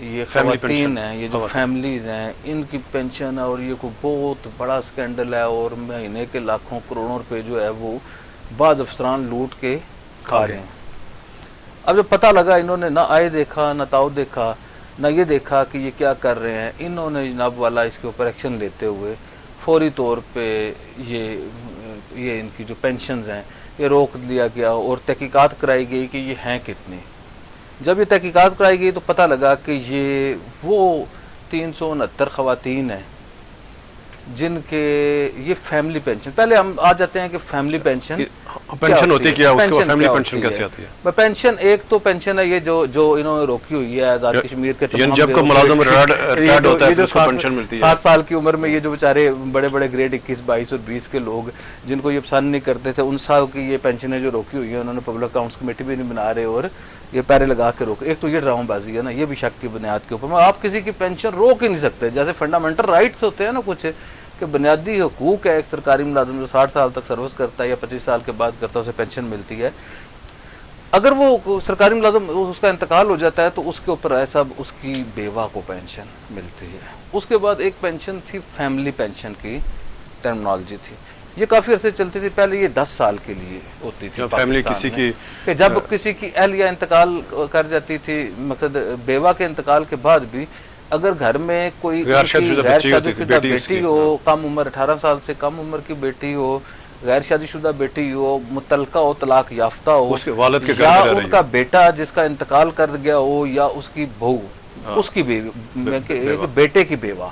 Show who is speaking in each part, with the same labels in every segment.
Speaker 1: یہ
Speaker 2: Family
Speaker 1: خواتین
Speaker 2: pension.
Speaker 1: ہیں، یہ جو فیملیز ہیں، ان کی پینشن ہے، اور یہ کوئی بہت بڑا اسکینڈل ہے، اور مہینے کے لاکھوں کروڑوں روپے جو ہے وہ بعض افسران لوٹ کے کھا رہے ہیں۔ اب جب پتہ لگا، انہوں نے نہ آئے دیکھا، نہ تاؤ دیکھا، نہ یہ دیکھا کہ یہ کیا کر رہے ہیں، انہوں نے جناب والا اس کے اوپر ایکشن لیتے ہوئے فوری طور پہ یہ ان کی جو پینشنز ہیں یہ روک لیا گیا، اور تحقیقات کرائی گئی کہ یہ ہیں کتنے۔ جب یہ تحقیقات کرائی گئی تو پتہ لگا کہ یہ وہ 369 خواتین ہیں جن کے یہ فیملی پینشن، پہلے ہم آ جاتے ہیں کہ فیملی پینشن
Speaker 2: پینشن ہوتی کیا، اس کو
Speaker 1: پینشن
Speaker 2: فیملی
Speaker 1: کیا
Speaker 2: پینشن
Speaker 1: ہوتی
Speaker 2: کیسے
Speaker 1: ہے؟
Speaker 2: آتی ہے؟
Speaker 1: پینشن ایک تو پینشن ہے یہ جو انہوں نے روکی ہوئی ہے آزاد کشمیر کے
Speaker 2: یعنی جب کوئی ملازم ریٹائرڈ ہوتا ہے تو اس کو پینشن ملتی ہے۔
Speaker 1: 60 سال کی عمر میں یہ جو بیچارے بڑے بڑے گریڈ 21 22 اور 20 کے لوگ جن کو یہ پسند نہیں کرتے تھے، ان سال کی یہ پینشنیں جو روکی ہوئی ہیں، انہوں نے پبلک اکاؤنٹس کمیٹی بھی نہیں بنا رہے اور یہ پیرے لگا کے روک۔ ایک تو یہ ڈراؤں بازی ہے نا، یہ بھی شک کی بنیاد کے اوپر آپ کسی کی پینشن روک ہی نہیں سکتے، جیسے فنڈامنٹل رائٹس ہوتے ہیں نا کچھ کہ بنیادی حقوق ہے، ایک سرکاری ملازم جو 60 سال تک سروس کرتا ہے یا 25 سال کے بعد کرتا ہے اسے پینشن ملتی ہے۔ اگر وہ سرکاری ملازم اس کا انتقال ہو جاتا ہے تو اس کے اوپر ایسا اس کی بیوہ کو پینشن ملتی ہے۔ اس کے بعد ایک پینشن تھی فیملی پینشن کی ٹرمنالوجی تھی، یہ کافی عرصے چلتی تھی، پہلے یہ 10 سال کے لیے ہوتی تھی
Speaker 2: فیملی
Speaker 1: پاکستان
Speaker 2: کسی
Speaker 1: میں،
Speaker 2: کی
Speaker 1: کہ جب کسی کی اہلیہ انتقال کر جاتی تھی، مقصد بیوہ کے انتقال کے بعد بھی اگر گھر میں کوئی
Speaker 2: غیر شادی شدہ
Speaker 1: بیٹی ہو، کم عمر 18 سال سے کم عمر کی بیٹی ہو، غیر شادی شدہ بیٹی ہو، متعلقہ ہو، طلاق یافتہ ہو،
Speaker 2: اس کے والد کے گھر
Speaker 1: یا
Speaker 2: میں رہ رہی
Speaker 1: ان کا بیٹا جس کا انتقال کر گیا ہو، یا اس کی بہو، اس کی بیٹے کی بیوہ،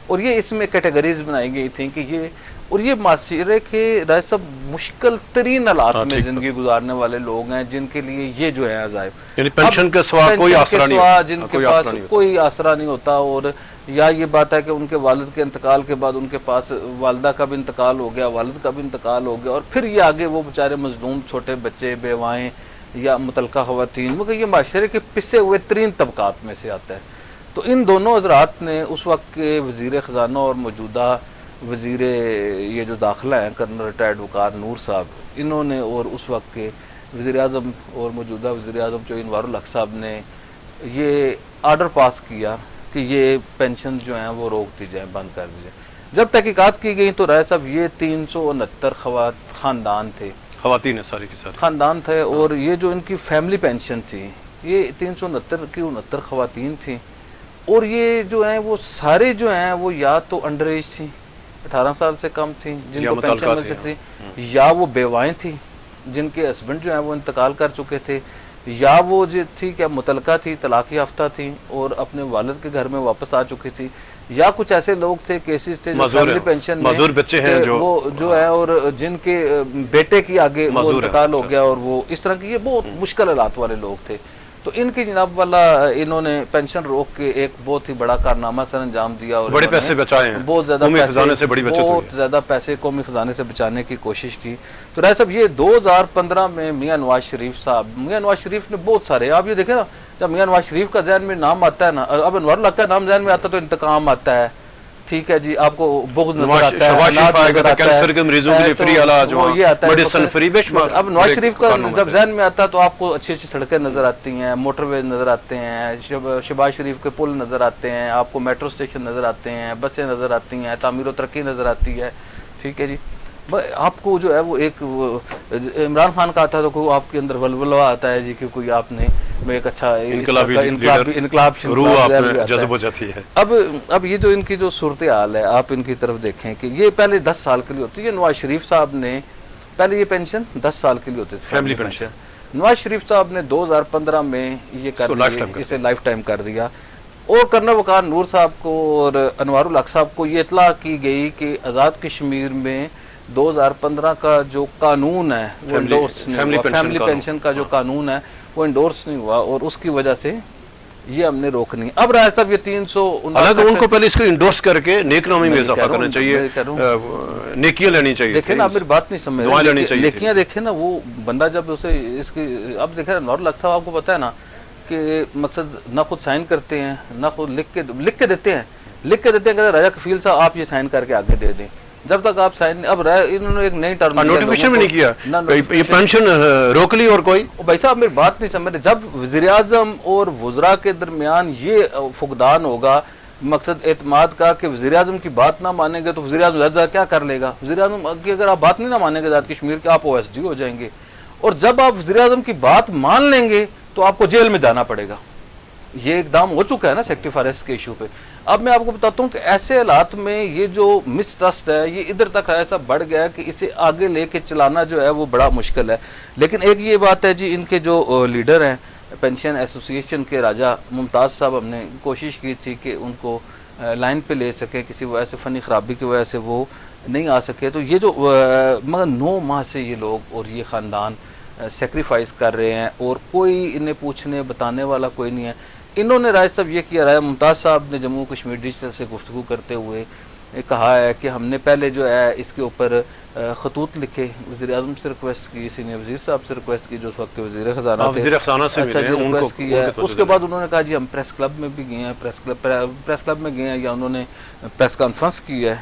Speaker 1: اور یہ اس میں کیٹیگریز بنائی گئی تھیں کہ یہ، اور یہ معاشرے کے رائے سب مشکل ترین حالات میں زندگی گزارنے والے لوگ ہیں جن کے لیے یہ جو ہے عذاب،
Speaker 2: یعنی پینشن کے سوا کوئی آسرا نہیں ہوتا،
Speaker 1: جن کے پاس کوئی آسرا نہیں ہوتا، اور یا یہ بات ہے کہ ان کے والد کے انتقال کے بعد ان کے پاس والدہ کا بھی انتقال ہو گیا، والد کا بھی انتقال ہو گیا، اور پھر یہ آگے وہ بیچارے مظلوم چھوٹے بچے، بیوائیں یا متعلقہ خواتین، مگر یہ معاشرے کے پسے ہوئے ترین طبقات میں سے آتا ہے۔ تو ان دونوں حضرات نے اس وقت کے وزیر خزانہ اور موجودہ وزیر یہ جو داخلہ ہیں کرنل ریٹائرڈ وقار نور صاحب، انہوں نے اور اس وقت کے وزیر اعظم اور موجودہ وزیر اعظم چوہدری انوار الحق صاحب نے یہ آرڈر پاس کیا کہ یہ پینشن جو ہیں وہ روک دی جائیں، بند کر دی جائیں۔ جب تحقیقات کی گئی تو رائے صاحب یہ 369 خاندان تھے،
Speaker 2: خواتین ساری کی ساری
Speaker 1: خاندان تھے، اور یہ جو ان کی فیملی پینشن تھی یہ 369 خواتین تھیں، اور یہ جو ہیں وہ سارے جو ہیں وہ یا تو انڈر ایج تھیں، 18 سال سے کم تھیں جن کو پینشن مل سکتی، یا وہ بیوائیں تھیں جن کے ہسبینڈ جو ہیں وہ انتقال کر چکے تھے، یا وہ جو تھی کیا متعلقہ تھی، طلاق یافتہ تھیں اور اپنے والد کے گھر میں واپس آ چکی تھی، یا کچھ ایسے لوگ تھے، کیسز تھے جو فیملی پینشن
Speaker 2: معذور بچے ہیں
Speaker 1: وہ جو ہے، اور جن کے بیٹے کی آگے وہ انتقال ہو گیا، اور وہ اس طرح کی یہ بہت مشکل حالات والے لوگ تھے۔ تو ان کی جناب والا انہوں نے پینشن روک کے ایک بہت ہی بڑا کارنامہ سر انجام دیا، اور
Speaker 2: بڑے پیسے بچائے ہیں،
Speaker 1: بہت زیادہ
Speaker 2: قومی خزانے سے بڑی بچت ہوئی ہے،
Speaker 1: بہت زیادہ پیسے قومی خزانے سے بچانے کی کوشش کی۔ تو رائے صاحب یہ 2015 میں میاں نواز شریف صاحب، میاں نواز شریف نے بہت سارے، آپ یہ دیکھیں نا، جب میاں نواز شریف کا ذہن میں نام آتا ہے نا، اب انوار الحق کا نام ذہن میں آتا ہے تو انتقام آتا ہے، ٹھیک ہے جی، آپ کو بغض نظر آتا ہے،
Speaker 2: کینسر کے مریضوں کے لیے فری علاج، میڈیسن فری،
Speaker 1: اب نواز شریف کا جب ذہن میں آتا ہے تو آپ کو اچھی اچھی سڑکیں نظر آتی ہیں، موٹر ویز نظر آتے ہیں، شہباز شریف کے پل نظر آتے ہیں، آپ کو میٹرو اسٹیشن نظر آتے ہیں، بسیں نظر آتی ہیں، تعمیر و ترقی نظر آتی ہے، ٹھیک ہے جی۔ آپ کو جو ہے وہ ایک عمران خان کا آتا ہے تو کوئی آپ کے اندر ولولہ آتا ہے جی کہ کوئی آپ نے ایک اچھا انقلاب
Speaker 2: جذب ہو جاتی ہے۔
Speaker 1: اب یہ جو ان کی جو صورتحال ہے آپ ان کی طرف دیکھیں کہ یہ پہلے 10 سال کے لیے ہوتی ہے، نواز شریف صاحب نے پہلے یہ پینشن 10 سال کے لیے ہوتی تھی
Speaker 2: فیملی پینشن،
Speaker 1: نواز شریف صاحب نے 2015 میں یہ کر دیا، اسے لائف ٹائم کر دیا، اور کرنل وقار نور صاحب کو اور انوار الحق صاحب کو یہ اطلاع کی گئی کہ آزاد کشمیر میں 2015 کا جو قانون ہے وہ انڈورس نہیں ہوا، فیملی پینشن کا جو قانون ہے وہ انڈورس نہیں ہوا، اور اس کی وجہ سے یہ ہم نے روکنی۔ اب رائے صاحب یہ 359
Speaker 2: ان کو پہلے اس کو انڈورس کر کے نیک نامی میں اضافہ کرنا چاہیے، نیکیاں لینی چاہیے،
Speaker 1: دیکھیں نا آپ میری بات نہیں سمجھ رہے، نیکیاں دیکھیں نا، وہ بندہ جب اسے اس کی اب دیکھیں انوار الحق صاحب آپ کو پتا ہے نا کہ مقصد نہ خود سائن کرتے ہیں، نہ خود لکھ کے دیتے ہیں کہ راجہ کفیل صاحب آپ یہ سائن کر کے آگے دے دیں، جب تک آپ سائن اب انہوں نے ایک نئی ٹرم
Speaker 2: نوٹیفیکیشن بھی نہیں کیا, یہ پینشن روک لی اور کوئی.
Speaker 1: بھائی صاحب میری بات نہیں سمجھ رہے, جب وزیر اعظم اور وزراء کے درمیان یہ فقدان ہوگا مقصد اعتماد کا کہ وزیر اعظم کی بات نہ مانیں گے تو وزیر اعظم کیا کر لے گا؟ وزیر اعظم کی اگر آپ بات نہیں نہ مانیں گے آزاد کشمیر کے, آپ OSD ہو جائیں گے, اور جب آپ وزیر اعظم کی بات مان لیں گے تو آپ کو جیل میں جانا پڑے گا. یہ اقدام ہو چکا ہے نا سیکٹری فارسٹ کے ایشو پہ. اب میں آپ کو بتاتا ہوں کہ ایسے حالات میں یہ جو مسٹرسٹ ہے یہ ادھر تک ایسا بڑھ گیا ہے کہ اسے آگے لے کے چلانا جو ہے وہ بڑا مشکل ہے. لیکن ایک یہ بات ہے جی, ان کے جو لیڈر ہیں پینشن ایسوسی ایشن کے راجہ ممتاز صاحب, ہم نے کوشش کی تھی کہ ان کو لائن پہ لے سکیں, کسی وجہ سے فنی خرابی کی وجہ سے وہ نہیں آ سکے. تو یہ جو مگر 9 ماہ سے یہ لوگ اور یہ خاندان سیکریفائز کر رہے ہیں اور کوئی انہیں پوچھنے بتانے والا کوئی نہیں ہے. انہوں نے رائے صاحب یہ کیا, رائے ممتاز صاحب نے جموں کشمیر ڈیجیٹل سے گفتگو کرتے ہوئے کہا ہے کہ ہم نے پہلے جو ہے اس کے اوپر خطوط لکھے, وزیر اعظم سے ریکویسٹ کی, سینئر وزیر صاحب سے ریکویسٹ کی جو اس وقت وزیر خزانہ تھے,
Speaker 2: وزیر خزانہ سے
Speaker 1: اچھا جی ریکویسٹ کی ہے. اس کے بعد انہوں نے کہا جی ہم پریس کلب میں بھی گئے ہیں, پریس کلب میں گئے ہیں یا انہوں نے پریس کانفرنس کی ہے.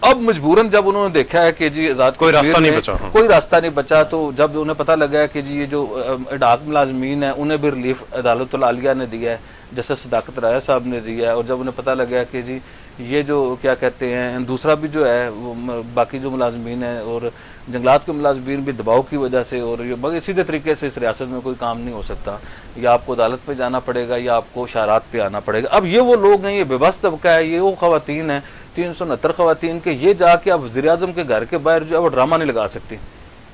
Speaker 1: اب مجبوراً جب انہوں نے دیکھا ہے کہ جی آزاد
Speaker 2: کوئی راستہ نہیں بچا,
Speaker 1: کوئی راستہ نہیں بچا, تو جب انہیں پتہ لگا ہے کہ جی یہ جو اڈاک ملازمین ہیں انہیں بھی ریلیف عدالت العالیہ نے دیا ہے, جسٹس صداقت رائے صاحب نے دیا ہے, اور جب انہیں پتہ لگا کہ جی یہ جو کیا کہتے ہیں دوسرا بھی جو ہے وہ باقی جو ملازمین ہیں اور جنگلات کے ملازمین بھی دباؤ کی وجہ سے, اور یہ سیدھے طریقے سے اس ریاست میں کوئی کام نہیں ہو سکتا, یا آپ کو عدالت پہ جانا پڑے گا یا آپ کو شہرات پہ آنا پڑے گا. اب یہ وہ لوگ ہیں, یہ بے بس طبقہ ہے, یہ وہ خواتین ہیں 369 خواتین کے, یہ جا کے اب وزیر اعظم کے گھر کے باہر جو ہے وہ ڈرامہ نہیں لگا سکتی,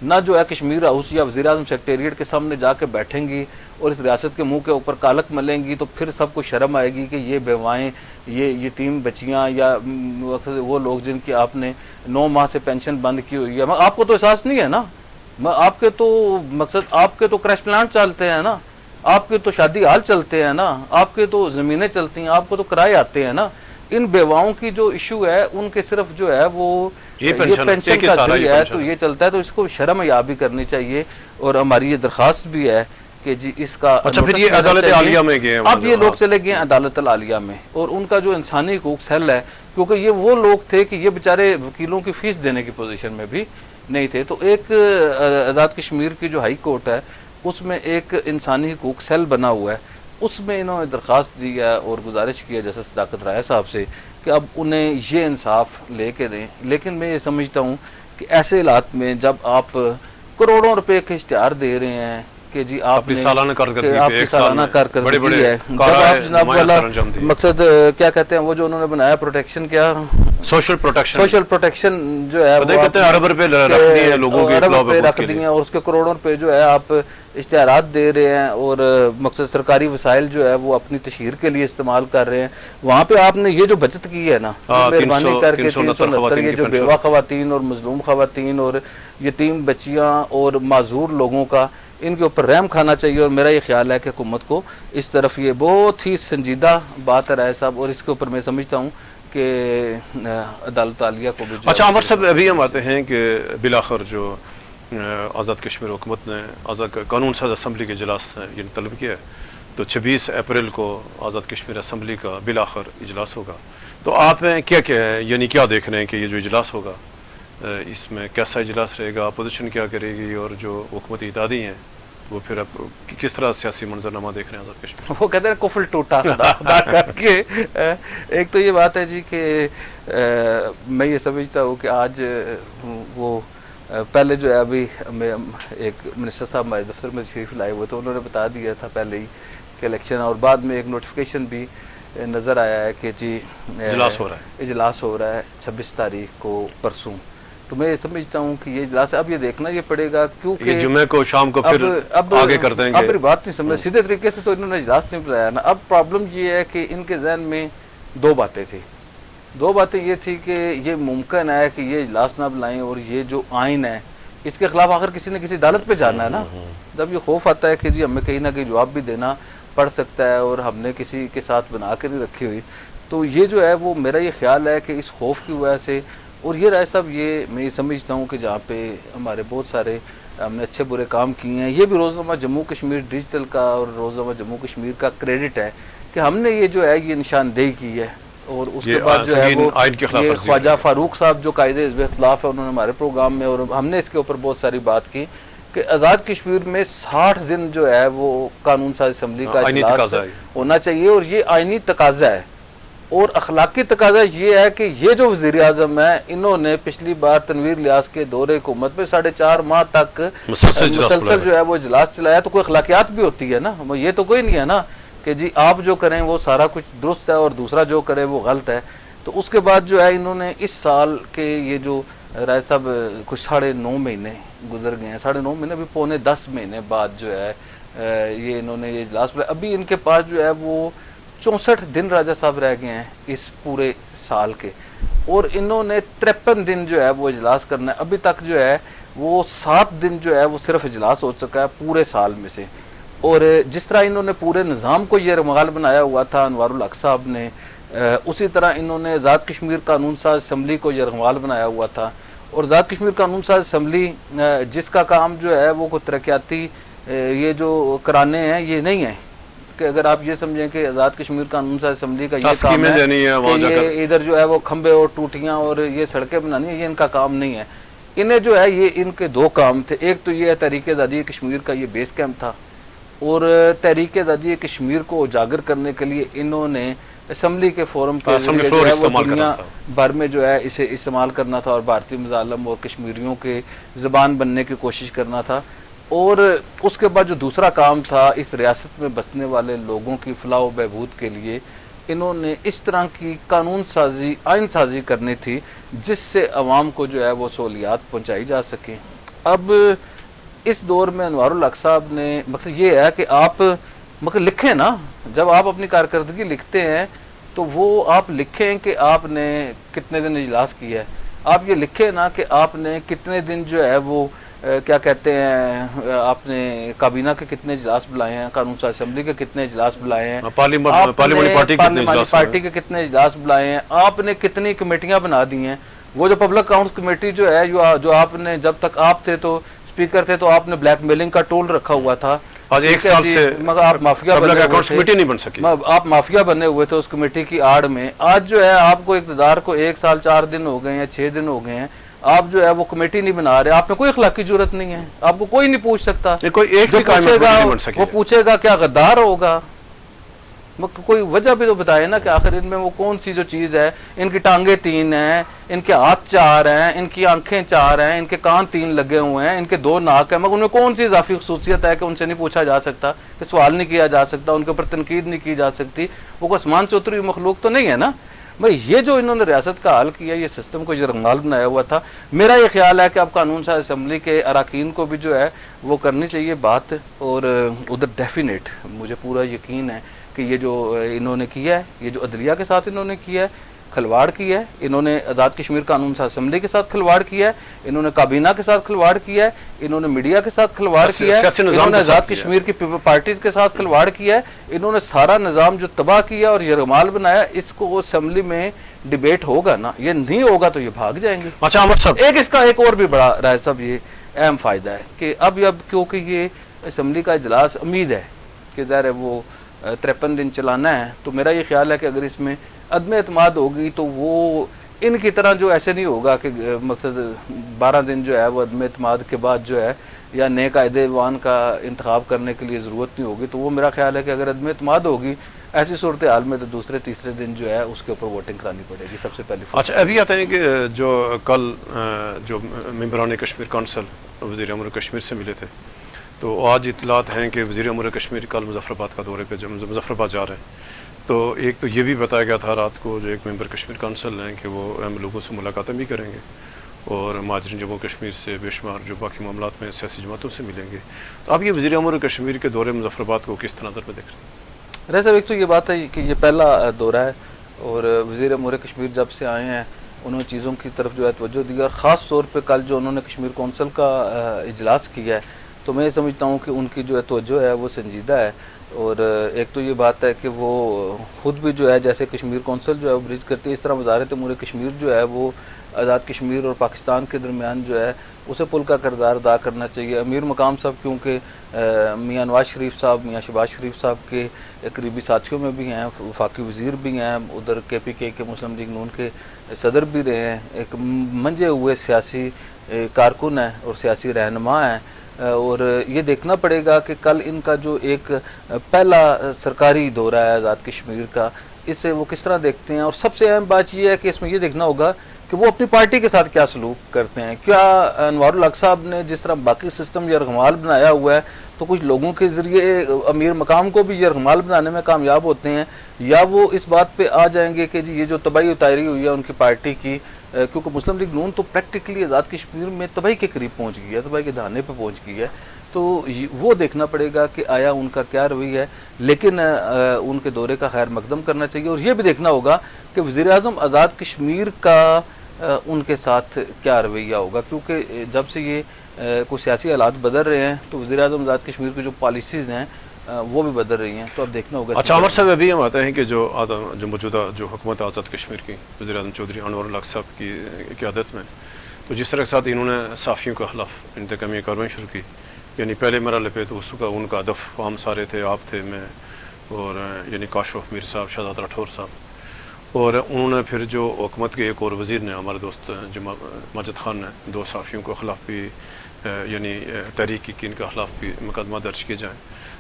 Speaker 1: نہ جو ہے کشمیر ہاؤس یا وزیر اعظم سیکریٹریٹ کے سامنے جا کے بیٹھیں گی اور اس ریاست کے منہ کے اوپر کالک ملیں گی, تو پھر سب کو شرم آئے گی کہ یہ بیوائیں, یہ یتیم بچیاں یا وہ لوگ جن کی آپ نے 9 ماہ سے پینشن بند کی ہوئی ہے. آپ کو تو احساس نہیں ہے نا, آپ کے تو مقصد آپ کے تو کریش پلانٹ چلتے ہیں نا, آپ کے تو شادی ہال چلتے ہیں نا, آپ کے تو زمینیں چلتی ہیں, آپ کو تو کرائے آتے ہیں نا. ان بیواؤں کی جو ایشو ہے ان کے صرف جو ہے وہ یہ پینشن کا جو ہے تو یہ چلتا ہے, تو اس کو شرم یابی کرنی چاہیے. اور ہماری یہ درخواست بھی ہے کہ جی اس کا
Speaker 2: اچھا پھر یہ عدالت عالیہ میں گئے,
Speaker 1: اب یہ لوگ چلے گئے عدالت العالیہ میں, اور ان کا جو انسانی حقوق سیل ہے, کیونکہ یہ وہ لوگ تھے کہ یہ بیچارے وکیلوں کی فیس دینے کی پوزیشن میں بھی نہیں تھے. تو ایک آزاد کشمیر کی جو ہائی کورٹ ہے اس میں ایک انسانی حقوق سیل بنا ہوا ہے, اس میں انہوں نے درخواست دی ہے اور گزارش کی ہے جسٹس صداقت رائے صاحب سے کہ اب انہیں یہ انصاف لے کے دیں. لیکن میں یہ سمجھتا ہوں کہ ایسے حالات میں جب آپ کروڑوں روپے کے اشتہار دے رہے ہیں کہ جی آپ نے
Speaker 2: سالانہ
Speaker 1: کارکردگی ہے, جب آپ جناب والا مقصد کیا کہتے ہیں وہ جو انہوں نے بنایا پروٹیکشن, کیا
Speaker 2: سوشل
Speaker 1: پروٹیکشن جو ہے
Speaker 2: ارب روپے
Speaker 1: رکھ دیے ہیں, اور اس کے کروڑوں روپے جو ہے آپ اشتہارات دے رہے ہیں, اور مقصد سرکاری وسائل جو ہے وہ اپنی تشہیر کے لیے استعمال کر رہے ہیں. وہاں پہ آپ نے یہ جو بچت کی ہے نا, مہربانی کر کے 369 یہ جو بیوہ خواتین اور مظلوم خواتین اور یتیم بچیاں اور معذور لوگوں کا, ان کے اوپر رحم کھانا چاہیے. اور میرا یہ خیال ہے کہ حکومت کو اس طرف یہ بہت ہی سنجیدہ بات ہے رائے صاحب, اور اس کے اوپر میں سمجھتا ہوں کہ عدالت عالیہ کو بھی.
Speaker 2: اچھا عمر صاحب, ابھی ہم آتے ہیں کہ بالآخر جو آزاد کشمیر حکومت نے آزاد قانون ساز اسمبلی کے اجلاس یہ طلب کیا ہے, تو 26 اپریل کو آزاد کشمیر اسمبلی کا بالآخر اجلاس ہوگا. تو آپ کیا یعنی کیا دیکھ رہے ہیں کہ یہ جو اجلاس ہوگا اس میں کیسا اجلاس رہے گا, اپوزیشن کیا کرے گی, اور جو حکومتی اتحادی ہیں وہ پھر اب کس طرح سیاسی منظرنامہ دیکھ رہے ہیں آزاد کشمیر؟
Speaker 1: وہ کہتے ہیں کفل ٹوٹا خدا کر کے. ایک تو یہ بات ہے جی کہ میں یہ سمجھتا ہوں کہ آج وہ پہلے جو ہے ابھی ایک منسٹر صاحب ہمارے دفتر میں تشریف لائے ہوئے تو انہوں نے بتا دیا تھا پہلے ہی کہ الیکشن, اور بعد میں ایک نوٹیفیکیشن بھی نظر آیا ہے کہ جی اجلاس ہو رہا ہے 26 تاریخ کو پرسوں. تو میں یہ سمجھتا ہوں کہ یہ اجلاس اب یہ دیکھنا یہ پڑے گا, کیونکہ
Speaker 2: جمعے کو شام کو پھر آگے کر دیں گے.
Speaker 1: اب میری بات نہیں سمجھ, سیدھے طریقے سے تو انہوں نے اجلاس نہیں بلایا نا. اب پرابلم یہ ہے کہ ان کے ذہن میں 2 باتیں تھیں. 2 باتیں یہ تھی کہ یہ ممکن ہے کہ یہ اجلاس نہ بلائیں, اور یہ جو آئین ہے اس کے خلاف آخر کسی نہ کسی عدالت پہ جانا ہے نا. جب یہ خوف آتا ہے کہ جی ہمیں کہیں نہ کہیں جواب بھی دینا پڑ سکتا ہے اور ہم نے کسی کے ساتھ بنا کے نہیں رکھی ہوئی, تو یہ جو ہے وہ میرا یہ خیال ہے کہ اس خوف کی وجہ سے. اور یہ رائے صاحب یہ میں یہ سمجھتا ہوں کہ جہاں پہ ہمارے بہت سارے ہم نے اچھے برے کام کیے ہیں, یہ بھی روزنامہ جموں کشمیر ڈیجیٹل کا اور روزنامہ جموں کشمیر کا کریڈٹ ہے کہ ہم نے یہ جو ہے یہ نشاندہی کی ہے اور اس
Speaker 2: یہ
Speaker 1: کے بعد جو ہے
Speaker 2: سنگین
Speaker 1: وہ
Speaker 2: آئین کی خلاف
Speaker 1: یہ
Speaker 2: ورزی
Speaker 1: خواجہ فاروق صاحب جو قائد حزب اختلاف ہے انہوں نے ہمارے پروگرام میں، اور ہم نے اس کے اوپر بہت ساری بات کی کہ آزاد کشمیر میں 60 دن جو ہے وہ قانون ساز اسمبلی کا
Speaker 2: آئینی
Speaker 1: اجلاس
Speaker 2: تقاضا ہے
Speaker 1: ہونا چاہیے، اور یہ آئینی تقاضا ہے اور اخلاقی تقاضا یہ ہے کہ یہ جو وزیر اعظم ہے انہوں نے پچھلی بار تنویر الیاس کے دور حکومت میں 4.5 ماہ تک مسلسل جو ہے وہ اجلاس چلایا، تو کوئی اخلاقیات بھی ہوتی ہے نا، یہ تو کوئی نہیں ہے نا کہ جی آپ جو کریں وہ سارا کچھ درست ہے اور دوسرا جو کرے وہ غلط ہے۔ تو اس کے بعد جو ہے انہوں نے اس سال کے یہ جو رائے صاحب کچھ 9.5 مہینے گزر گئے ہیں، 9.5 مہینے بھی 9.25 مہینے بعد جو ہے یہ انہوں نے یہ اجلاس بلایا۔ ابھی ان کے پاس جو ہے وہ 64 دن راجہ صاحب رہ گئے ہیں اس پورے سال کے، اور انہوں نے 53 دن جو ہے وہ اجلاس کرنا ہے۔ ابھی تک جو ہے وہ 7 دن جو ہے وہ صرف اجلاس ہو چکا ہے پورے سال میں سے، اور جس طرح انہوں نے پورے نظام کو یہ رمغال بنایا ہوا تھا انوار الحق صاحب نے، اسی طرح انہوں نے آزاد کشمیر قانون ساز اسمبلی کو یہ رمغال بنایا ہوا تھا۔ اور آزاد کشمیر قانون ساز اسمبلی جس کا کام جو ہے وہ کوئی ترقیاتی یہ جو کرانے ہیں یہ نہیں ہے کہ اگر آپ یہ سمجھیں کہ آزاد کشمیر قانون ساز اسمبلی کا یہ کام ہے کہ یہ ادھر جو ہے وہ کھمبے اور ٹوٹیاں اور یہ سڑکیں بنانی ہیں، یہ ان کا کام نہیں ہے۔ انہیں جو ہے یہ ان کے 2 کام تھے، ایک تو یہ تحریک آزادی کشمیر کا یہ بیس کیمپ تھا، اور تحریک آزادی کشمیر کو اجاگر کرنے کے لیے انہوں نے اسمبلی کے فورم کے ذریعے جو ہے وہ دنیا بھر میں جو ہے اسے استعمال کرنا تھا اور بھارتی مظالم اور کشمیریوں کے زبان بننے کی کوشش کرنا تھا۔ اور اس کے بعد جو دوسرا کام تھا اس ریاست میں بسنے والے لوگوں کی فلاح و بہبود کے لیے انہوں نے اس طرح کی قانون سازی آئین سازی کرنی تھی جس سے عوام کو جو ہے وہ سہولیات پہنچائی جا سکیں۔ اب اس دور میں انوار الحق صاحب نے مقصد یہ ہے کہ آپ لکھیں نا، جب آپ اپنی کارکردگی لکھتے ہیں تو وہ آپ لکھیں کہ آپ نے کتنے دن اجلاس کیا ہے، آپ یہ لکھیں نا کہ آپ نے کتنے دن جو ہے وہ کیا کہتے ہیں آپ نے کابینہ کے کتنے اجلاس بلائے ہیں، قانون ساز اسمبلی کے کتنے اجلاس بلائے ہیں، پارلیمانی پارٹی کے کتنے اجلاس بلائے ہیں، آپ نے کتنی کمیٹیاں بنا دی ہیں۔ وہ جو پبلک اکاؤنٹس کمیٹی جو ہے جو آپ نے جب تک آپ تھے تو اسپیکر تھے تو آپ نے بلیک میلنگ کا ٹول رکھا ہوا تھا،
Speaker 2: آج 1 سال سے
Speaker 1: آپ مافیا
Speaker 2: کمیٹی نہیں بن سکی،
Speaker 1: آپ مافیا بنے ہوئے تھے اس کمیٹی کی آڑ میں۔ آج جو ہے آپ کو اقتدار کو 1 سال 4 دن ہو گئے ہیں 6 دن ہو گئے ہیں، آپ جو ہے وہ کمیٹی نہیں بنا رہے، آپ میں کوئی اخلاقی جرت نہیں ہے، آپ کو کوئی نہیں پوچھ سکتا، وہ پوچھے گا کیا غدار ہوگا، کوئی وجہ بھی تو بتائے نا کہ آخر ان میں وہ کون سی جو چیز ہے، ان کی ٹانگیں 3 ہیں، ان کے ہاتھ 4 ہیں، ان کی آنکھیں 4 ہیں، ان کے کان 3 لگے ہوئے ہیں، ان کے 2 ناک ہیں، مگر ان میں کون سی اضافی خصوصیت ہے کہ ان سے نہیں پوچھا جا سکتا، کہ سوال نہیں کیا جا سکتا، ان کے اوپر تنقید نہیں کی جا سکتی، وہ کوئی آسمان سے اتری ہوئی مخلوق تو نہیں ہے نا۔ بھائی یہ جو انہوں نے ریاست کا حال کیا، یہ سسٹم کو یہ رنگال بنایا ہوا تھا۔ میرا یہ خیال ہے کہ اب قانون ساز اسمبلی کے اراکین کو بھی جو ہے وہ کرنی چاہیے بات، اور ادھر ڈیفینیٹ مجھے پورا یقین ہے کہ یہ جو انہوں نے کیا ہے، یہ جو عدلیہ کے ساتھ انہوں نے کیا ہے، کھلواڑ کیا ہے، انہوں نے آزاد کشمیر قانون ساز اسمبلی کے ساتھ کھلواڑ کیا ہے، انہوں نے کابینہ کے ساتھ کھلواڑ کیا ہے، انہوں نے میڈیا کے ساتھ کھلواڑ کیا ہے، انہوں نے آزاد کشمیر کی پارٹیز کے ساتھ کھلواڑ کیا ہے، انہوں نے سارا نظام جو تباہ کیا اور یہ رمال بنایا، اس کو اسمبلی میں ڈیبیٹ ہوگا نا، یہ نہیں ہوگا تو یہ بھاگ جائیں گے۔
Speaker 2: اچھا عمر صاحب،
Speaker 1: اس کا ایک اور بھی بڑا رائے صاحب یہ اہم فائدہ ہے کہ اب کیونکہ یہ اسمبلی کا اجلاس امید ہے کہ ظاہر ہے وہ 53 دن چلانا ہے، تو میرا یہ خیال ہے کہ اگر اس میں عدم اعتماد ہوگی تو وہ ان کی طرح جو ایسے نہیں ہوگا کہ مقصد 12 دن جو ہے وہ عدم اعتماد کے بعد جو ہے یا نئے قائد ایوان کا انتخاب کرنے کے لیے ضرورت نہیں ہوگی، تو وہ میرا خیال ہے کہ اگر عدم اعتماد ہوگی ایسی صورتحال میں تو دوسرے تیسرے دن جو ہے اس کے اوپر ووٹنگ کرانی پڑے گی سب سے پہلی۔
Speaker 2: اچھا ابھی آتے ہیں کہ جو کل جو ممبران کشمیر کونسل وزیر امور کشمیر سے ملے تھے، تو آج اطلاعات ہیں کہ وزیر امور کشمیر کل مظفر آباد کا دورے پہ مظفر آباد جا رہے ہیں۔ تو ایک تو یہ بھی بتایا گیا تھا رات کو جو ایک ممبر کشمیر کونسل ہیں کہ وہ اہم لوگوں سے ملاقاتیں بھی کریں گے اور مہاجرین جموں کشمیر سے بے شمار جو باقی معاملات میں سیاسی جماعتوں سے ملیں گے۔ تو آپ یہ وزیر امور کشمیر کے دورے مظفر آباد کو کس نظر میں دیکھ رہے ہیں؟
Speaker 1: رہے صاحب ایک تو یہ بات ہے کہ یہ پہلا دورہ ہے اور وزیر امور کشمیر جب سے آئے ہیں انہوں نے چیزوں کی طرف جو ہے توجہ دی، اور خاص طور پہ کل جو انہوں نے کشمیر کونسل کا اجلاس کیا ہے تو میں سمجھتا ہوں کہ ان کی جو ہے توجہ ہے وہ سنجیدہ ہے، اور ایک تو یہ بات ہے کہ وہ خود بھی جو ہے جیسے کشمیر کونسل جو ہے وہ بریج کرتی ہے، اس طرح وزارت امور کشمیر جو ہے وہ آزاد کشمیر اور پاکستان کے درمیان جو ہے اسے پل کا کردار ادا کرنا چاہیے. امیر مقام صاحب کیونکہ میاں نواز شریف صاحب، میاں شہباز شریف صاحب کے قریبی ساتھیوں میں بھی ہیں، وفاقی وزیر بھی ہیں، ادھر KPK کے مسلم لیگ نون کے صدر بھی رہے ہیں، ایک منجے ہوئے سیاسی کارکن ہیں اور سیاسی رہنما ہیں. اور یہ دیکھنا پڑے گا کہ کل ان کا جو ایک پہلا سرکاری دورہ ہے آزاد کشمیر کا، اسے وہ کس طرح دیکھتے ہیں. اور سب سے اہم بات یہ ہے کہ اس میں یہ دیکھنا ہوگا کہ وہ اپنی پارٹی کے ساتھ کیا سلوک کرتے ہیں. کیا انوار الحق صاحب نے جس طرح باقی سسٹم یرغمال بنایا ہوا ہے تو کچھ لوگوں کے ذریعے امیر مقام کو بھی یرغمال بنانے میں کامیاب ہوتے ہیں، یا وہ اس بات پہ آ جائیں گے کہ جی یہ جو تباہی اتاری ہوئی ہے ان کی پارٹی کی، کیونکہ مسلم لیگ نون تو پریکٹیکلی آزاد کشمیر میں تباہی کے قریب پہنچ گئی ہے، تباہی کے دہانے پہ پہنچ گئی ہے. تو وہ دیکھنا پڑے گا کہ آیا ان کا کیا رویہ ہے. لیکن ان کے دورے کا خیر مقدم کرنا چاہیے. اور یہ بھی دیکھنا ہوگا کہ وزیر اعظم آزاد کشمیر کا ان کے ساتھ کیا رویہ ہوگا، کیونکہ جب سے یہ کوئی سیاسی حالات بدل رہے ہیں تو وزیر اعظم آزاد کشمیر کی جو پالیسیز ہیں وہ بھی بدل رہی ہیں. تو اب دیکھنا ہوگا.
Speaker 2: اچھا عمر صاحب، ابھی ہم آتے ہیں کہ جو موجودہ جو حکومت آزاد کشمیر کی وزیر اعظم چودھری انور الحق صاحب کی قیادت میں، تو جس طرح کے ساتھ انہوں نے صحافیوں کے خلاف انتقامی کارروائی شروع کی، یعنی پہلے مرحلے پہ تو اس کا ان کا ہدف عام سارے تھے، آپ تھے، میں اور یعنی کاشف میر صاحب، شہزاد راٹھور صاحب، اور انہوں نے پھر جو حکومت کے ایک اور وزیر نے، ہمارے دوست ماجد خان نے، 2 صحافیوں کے خلاف بھی یعنی تحریک کی کہ ان کے خلاف بھی مقدمہ درج کیے جائیں.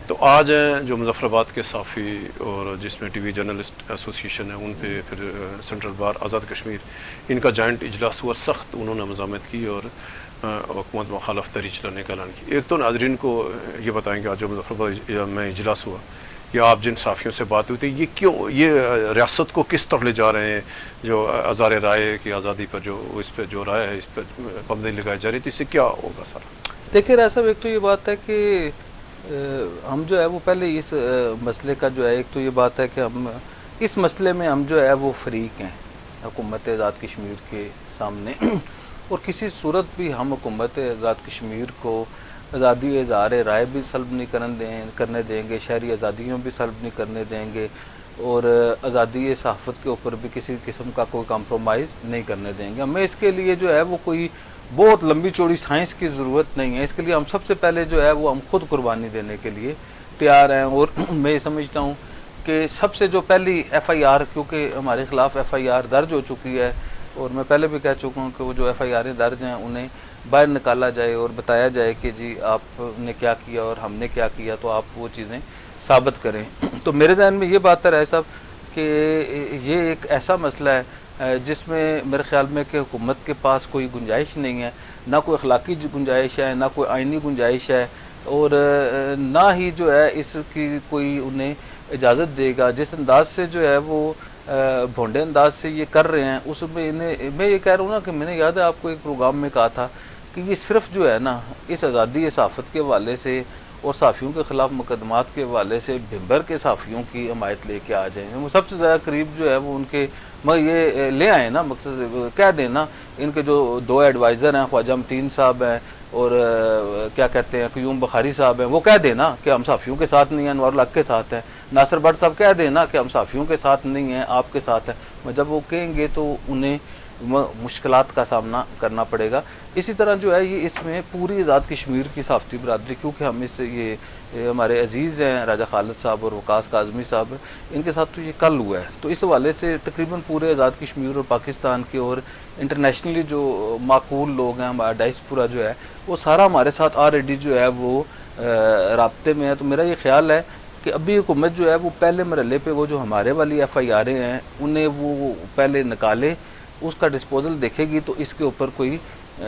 Speaker 2: تو آج جو مظفر آباد کے صحافی اور جس میں TV جرنلسٹ ایسوسیشن ہے، ان پہ پھر سینٹرل بار آزاد کشمیر ان کا جوائنٹ اجلاس ہوا. سخت انہوں نے مزاحمت کی اور حکومت مخالف تحریک چلانے کا اعلان کیا. ایک تو ناظرین کو یہ بتائیں کہ آج جو مظفر آباد میں اجلاس ہوا یا آپ جن صحافیوں سے بات ہوئی تھی، یہ کیوں یہ ریاست کو کس طرف لے جا رہے ہیں؟ جو اظہار رائے کی آزادی پر جو اس پہ جو رائے ہے اس پہ پابندی لگائی جا رہی تھی، اس سے کیا ہوگا سارا؟
Speaker 1: دیکھیے راہ صاحب، ایک تو یہ بات ہے کہ ہم جو ہے وہ پہلے اس مسئلے کا جو ہے، ایک تو یہ بات ہے کہ ہم اس مسئلے میں ہم جو ہے وہ فریق ہیں حکومت آزاد کشمیر کے سامنے، اور کسی صورت بھی ہم حکومت آزاد کشمیر کو آزادی اظہار رائے بھی سلب نہیں کرنے دیں گے، شہری آزادیوں بھی سلب نہیں کرنے دیں گے، اور آزادی صحافت کے اوپر بھی کسی قسم کا کوئی کمپرومائز نہیں کرنے دیں گے. ہمیں اس کے لیے جو ہے وہ کوئی بہت لمبی چوڑی سائنس کی ضرورت نہیں ہے. اس کے لیے ہم سب سے پہلے جو ہے وہ ہم خود قربانی دینے کے لیے تیار ہیں. اور میں یہ سمجھتا ہوں کہ سب سے جو پہلی FIR، کیونکہ ہمارے خلاف FIR درج ہو چکی ہے، اور میں پہلے بھی کہہ چکا ہوں کہ وہ جو FIR درج ہیں انہیں باہر نکالا جائے اور بتایا جائے کہ جی آپ نے کیا کیا اور ہم نے کیا کیا، تو آپ وہ چیزیں ثابت کریں. تو میرے ذہن میں یہ بات ہے رائے صاحب کہ یہ ایک ایسا مسئلہ ہے جس میں میرے خیال میں کہ حکومت کے پاس کوئی گنجائش نہیں ہے، نہ کوئی اخلاقی گنجائش ہے، نہ کوئی آئینی گنجائش ہے، اور نہ ہی جو ہے اس کی کوئی انہیں اجازت دے گا. جس انداز سے جو ہے وہ بھونڈے انداز سے یہ کر رہے ہیں، اس میں میں یہ کہہ رہا ہوں نا کہ میں نے یاد ہے آپ کو ایک پروگرام میں کہا تھا کہ یہ صرف جو ہے نا اس آزادی صحافت کے حوالے سے اور صحافیوں کے خلاف مقدمات کے حوالے سے بھمبر کے صحافیوں کی حمایت لے کے آ جائیں. وہ سب سے زیادہ قریب جو ہے وہ ان کے یہ لے آئیں نا، مقصد کہہ دیں نا، ان کے جو 2 ایڈوائزر ہیں، خواجہ متین صاحب ہیں اور کیا کہتے ہیں قیوم بخاری صاحب ہیں، وہ کہہ دیں نا کہ ہم صحافیوں کے ساتھ نہیں ہیں، انوار الحق کے ساتھ ہیں. ناصر بٹ صاحب کہہ دیں نا کہ ہم صحافیوں کے ساتھ نہیں ہیں، آپ کے ساتھ ہیں. جب وہ کہیں گے تو انہیں مشکلات کا سامنا کرنا پڑے گا. اسی طرح جو ہے یہ اس میں پوری آزاد کشمیر کی صحافتی برادری، کیونکہ ہم اس یہ ہمارے عزیز ہیں راجہ خالد صاحب اور وقاص کاظمی صاحب، ان کے ساتھ تو یہ کل ہوا ہے. تو اس حوالے سے تقریباً پورے آزاد کشمیر اور پاکستان کے اور انٹرنیشنلی جو معقول لوگ ہیں، ہمارا ڈائسپورا جو ہے وہ سارا ہمارے ساتھ آلریڈی جو ہے وہ رابطے میں ہے. تو میرا یہ خیال ہے کہ ابھی حکومت جو ہے وہ پہلے مرحلے پہ وہ جو ہمارے والی FIR ہیں انہیں وہ پہلے نکالے، اس کا ڈسپوزل دیکھے گی تو اس کے اوپر کوئی